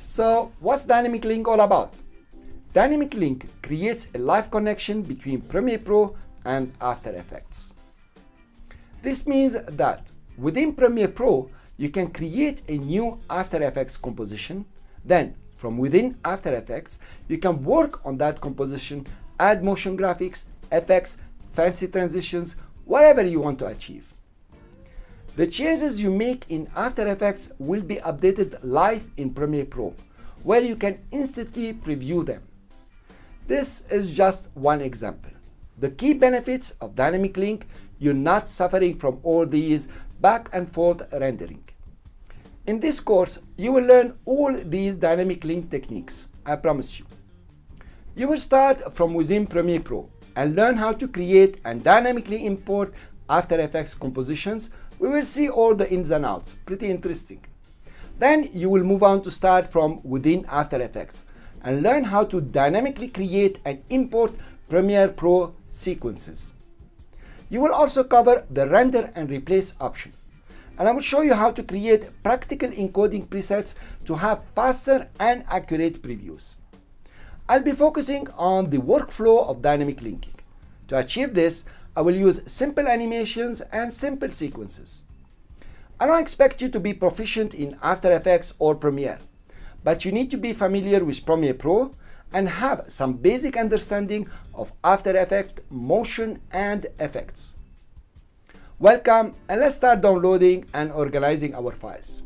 So what's Dynamic Link all about? Dynamic Link creates a live connection between Premiere Pro and After Effects. This means that within Premiere Pro, you can create a new After Effects composition. Then from within After Effects, you can work on that composition, add motion graphics, effects, fancy transitions, whatever you want to achieve. The changes you make in After Effects will be updated live in Premiere Pro, where you can instantly preview them. This is just one example. The key benefits of Dynamic Link: you're not suffering from all these back and forth rendering. In this course, you will learn all these Dynamic Link techniques, I promise you. You will start from within Premiere Pro and learn how to create and dynamically import After Effects compositions. We will see all the ins and outs, pretty interesting. Then you will move on to start from within After Effects and learn how to dynamically create and import Premiere Pro sequences. You will also cover the render and replace option. And I will show you how to create practical encoding presets to have faster and accurate previews. I'll be focusing on the workflow of dynamic linking. To achieve this, I will use simple animations and simple sequences. I don't expect you to be proficient in After Effects or Premiere, but you need to be familiar with Premiere Pro and have some basic understanding of After Effects, motion, and effects. Welcome, and let's start downloading and organizing our files.